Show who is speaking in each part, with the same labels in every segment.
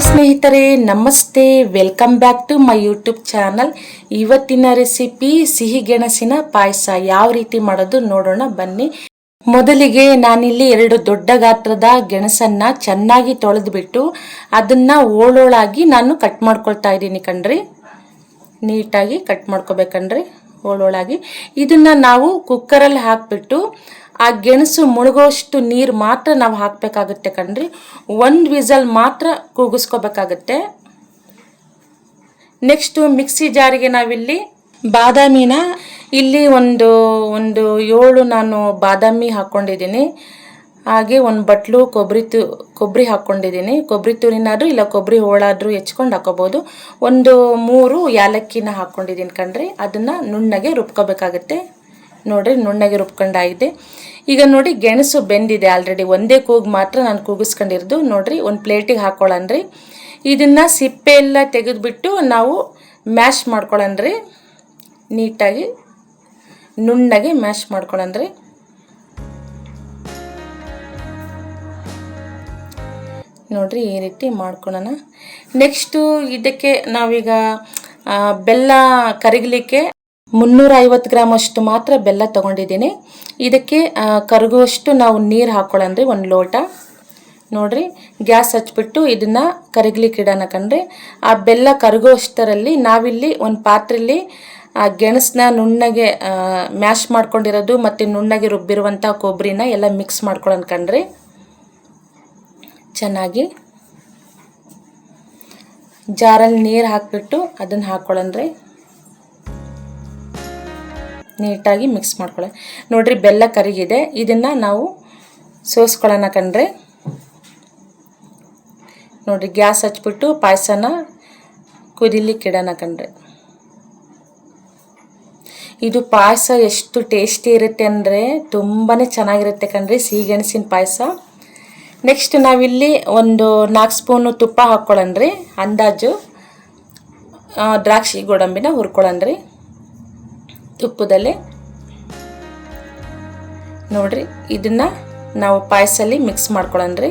Speaker 1: ಸ್ನೇಹಿತರೆ ನಮಸ್ತೆ, welcome back to my YouTube channel. ಇವತ್ತಿನ ರೆಸಿಪಿ ಸಿಹಿ ಗೆಣಸಿನ ಪಾಯಸ. ಯಾವ ರೀತಿ ಮಾಡೋದು ನೋಡೋಣ ಬನ್ನಿ. ಮೊದಲಿಗೆ ನಾನಿಲ್ಲಿ 2 ದೊಡ್ಡ ಗಾತ್ರದ ಗೆಣಸನ್ನ ಚೆನ್ನಾಗಿ ತೊಳೆದ್ಬಿಟ್ಟು ಅದನ್ನ ಓಳೋಳಾಗಿ ನಾನು ಕಟ್ ಮಾಡ್ಕೊಳ್ತಾ ಇದ್ದೀನಿ ಕಣ್ರಿ. ನೀಟಾಗಿ ಕಟ್ ಮಾಡ್ಕೋಬೇಕಂಡ್ರಿ ಓಳೋಳಾಗಿ. ಇದನ್ನ ನಾವು ಕುಕ್ಕರಲ್ಲಿ ಹಾಕ್ಬಿಟ್ಟು ಆ ಗೆಣಸು ಮುಳುಗೋಷ್ಟು ನೀರು ಮಾತ್ರ ನಾವು ಹಾಕಬೇಕಾಗುತ್ತೆ ಕಣ್ರಿ. 1 ವಿಸಲ್ ಮಾತ್ರ ಕೂಗಿಸ್ಕೋಬೇಕಾಗುತ್ತೆ. ನೆಕ್ಸ್ಟು ಮಿಕ್ಸಿ ಜಾರಿಗೆ ನಾವಿಲ್ಲಿ ಬಾದಾಮಿನ ಇಲ್ಲಿ ಒಂದು 7 ನಾನು ಬಾದಾಮಿ ಹಾಕ್ಕೊಂಡಿದ್ದೀನಿ. ಹಾಗೆ ಒಂದು ಬಟ್ಲು ಕೊಬ್ಬರಿ ಹಾಕ್ಕೊಂಡಿದ್ದೀನಿ. ಕೊಬ್ಬರಿ ತುರಿನಾದ್ರೂ ಇಲ್ಲ ಕೊಬ್ಬರಿ ಹೋಳಾದ್ರೂ ಹೆಚ್ಕೊಂಡು ಹಾಕೋಬೋದು. 3 ಯಾಲಕ್ಕಿನ ಹಾಕ್ಕೊಂಡಿದ್ದೀನಿ ಕಣ್ರಿ. ಅದನ್ನು ನುಣ್ಣಗೆ ರುಬ್ಕೋಬೇಕಾಗುತ್ತೆ. ನೋಡ್ರಿ ನುಣ್ಣಗೆ ರುಬ್ಕೊಂಡಾಗಿದೆ. ಈಗ ನೋಡಿ ಗೆಣಸು ಬೆಂದಿದೆ ಆಲ್ರೆಡಿ. ಒಂದೇ ಕೂಗು ಮಾತ್ರ ನಾನು ಕೂಗಿಸ್ಕೊಂಡಿರೋದು. ನೋಡ್ರಿ ಒಂದು ಪ್ಲೇಟಿಗೆ ಹಾಕೊಳ್ಳೋಣ್ರಿ. ಇದನ್ನ ಸಿಪ್ಪೆ ಎಲ್ಲ ತೆಗೆದುಬಿಟ್ಟು ನಾವು ಮ್ಯಾಶ್ ಮಾಡ್ಕೊಳ್ಳೋಣ್ರಿ. ನೀಟಾಗಿ ನುಣ್ಣಗೆ ಮ್ಯಾಶ್ ಮಾಡ್ಕೊಳ್ಳೋಣ್ರಿ. ನೋಡ್ರಿ ಈ ರೀತಿ ಮಾಡ್ಕೊಳ್ಳೋಣ. ನೆಕ್ಸ್ಟು ಇದಕ್ಕೆ ನಾವೀಗ ಬೆಲ್ಲ ಕರಗಲಿಕ್ಕೆ 350 ಗ್ರಾಮ್ ಅಷ್ಟು ಮಾತ್ರ ಬೆಲ್ಲ ತೊಗೊಂಡಿದ್ದೀನಿ. ಇದಕ್ಕೆ ಕರಗುವಷ್ಟು ನಾವು ನೀರು ಹಾಕ್ಕೊಳ್ಳೋಣ್ರಿ, 1 ಲೋಟ. ನೋಡ್ರಿ ಗ್ಯಾಸ್ ಹಚ್ಬಿಟ್ಟು ಇದನ್ನ ಕರಗ್ಲಿಕ್ಕೆ ಇಡೋಣ ಕಣ್ರಿ. ಆ ಬೆಲ್ಲ ಕರಗುವಷ್ಟರಲ್ಲಿ ನಾವಿಲ್ಲಿ ಒಂದು ಪಾತ್ರೆಯಲ್ಲಿ ಆ ಗೆಣಸನ್ನ ನುಣ್ಣಗೆ ಮ್ಯಾಶ್ ಮಾಡ್ಕೊಂಡಿರೋದು ಮತ್ತು ನುಣ್ಣಗೆ ರುಬ್ಬಿರುವಂಥ ಕೊಬ್ಬರಿನ ಎಲ್ಲ ಮಿಕ್ಸ್ ಮಾಡ್ಕೊಳ್ಳೋಣ ಕಣ್ರಿ. ಚೆನ್ನಾಗಿ ಜಾರಲ್ಲಿ ನೀರು ಹಾಕಿಬಿಟ್ಟು ಅದನ್ನು ಹಾಕ್ಕೊಳ್ಳೋಣ್ರಿ. ನೀಟಾಗಿ ಮಿಕ್ಸ್ ಮಾಡ್ಕೊಳ್ಳಿ. ನೋಡ್ರಿ ಬೆಲ್ಲ ಕರಗಿದೆ. ಇದನ್ನು ನಾವು ಸೋಸ್ಕೊಳ್ಳೋಣ ಕಣ್ರಿ. ನೋಡ್ರಿ ಗ್ಯಾಸ್ ಹಚ್ಬಿಟ್ಟು ಪಾಯಸನ ಕುದಿಲಿಕ್ಕೆ ಇಡೋಣ ಕಣ್ರಿ. ಇದು ಪಾಯಸ ಎಷ್ಟು ಟೇಸ್ಟಿ ಇರುತ್ತೆ ಅಂದರೆ ತುಂಬಾ ಚೆನ್ನಾಗಿರುತ್ತೆ ಕಣ್ರಿ, ಸಿಹಿಗೆಣಸಿನ ಪಾಯಸ. ನೆಕ್ಸ್ಟ್ ನಾವಿಲ್ಲಿ 4 ಸ್ಪೂನು ತುಪ್ಪ ಹಾಕ್ಕೊಳ್ಳೋಣ್ರಿ. ಅಂದಾಜು ದ್ರಾಕ್ಷಿ ಗೋಡಂಬಿನ ಹುರ್ಕೊಳ್ಳೋಣ್ರಿ ತುಪ್ಪದಲ್ಲಿ. ನೋಡ್ರಿ ಇದನ್ನ ನಾವು ಪಾಯಸಲ್ಲಿ ಮಿಕ್ಸ್ ಮಾಡ್ಕೊಳ್ಳೋಣ್ರಿ.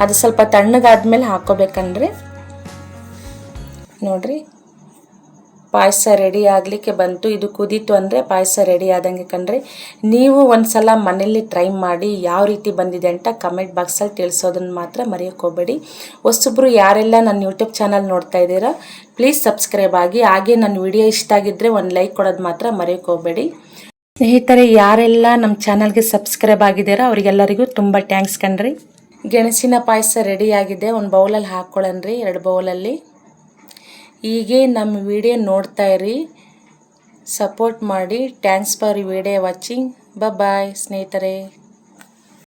Speaker 1: ಅದು ಸ್ವಲ್ಪ ತಣ್ಣಗಾದ್ಮೇಲೆ ಹಾಕೋಬೇಕಂದ್ರೆ. ನೋಡ್ರಿ ಪಾಯಸ ರೆಡಿ ಆಗಲಿಕ್ಕೆ ಬಂತು. ಇದು ಕುದೀತು ಅಂದರೆ ಪಾಯಸ ರೆಡಿ ಆದಂಗೆ ಕಣ್ರಿ. ನೀವು ಒಂದ್ಸಲ ಮನೇಲಿ ಟ್ರೈ ಮಾಡಿ ಯಾವ ರೀತಿ ಬಂದಿದೆ ಅಂತ ಕಮೆಂಟ್ ಬಾಕ್ಸಲ್ಲಿ ತಿಳಿಸೋದನ್ನು ಮಾತ್ರ ಮರೆಯೋಕೆ ಹೋಗಬೇಡಿ. ಹೊಸಬ್ರು ಯಾರೆಲ್ಲ ನನ್ನ ಯೂಟ್ಯೂಬ್ ಚಾನಲ್ ನೋಡ್ತಾ ಇದ್ದೀರಾ ಪ್ಲೀಸ್ ಸಬ್ಸ್ಕ್ರೈಬ್ ಆಗಿ. ಹಾಗೆ ನನ್ನ ವಿಡಿಯೋ ಇಷ್ಟ ಆಗಿದ್ದರೆ ಒಂದು ಲೈಕ್ ಕೊಡೋದು ಮಾತ್ರ ಮರೆಯೋಕೆ ಹೋಗಬೇಡಿ. ಸ್ನೇಹಿತರೆ ಯಾರೆಲ್ಲ ನಮ್ಮ ಚಾನಲ್ಗೆ ಸಬ್ಸ್ಕ್ರೈಬ್ ಆಗಿದ್ದೀರಾ ಅವರಿಗೆಲ್ಲರಿಗೂ ತುಂಬ ಥ್ಯಾಂಕ್ಸ್ ಕಣ್ರಿ. ಗೆಣಸಿನ ಪಾಯಸ ರೆಡಿ ಆಗಿದೆ. ಒಂದು ಬೌಲಲ್ಲಿ ಹಾಕ್ಕೊಳ್ಳೋಣ್ರಿ, 2 ಬೌಲಲ್ಲಿ. ಹೀಗೆ ನಮ್ಮ ವಿಡಿಯೋ ನೋಡ್ತಾ ಇರಿ, ಸಪೋರ್ಟ್ ಮಾಡಿ. Thanks for video watching. Bye ಸ್ನೇಹಿತರೆ.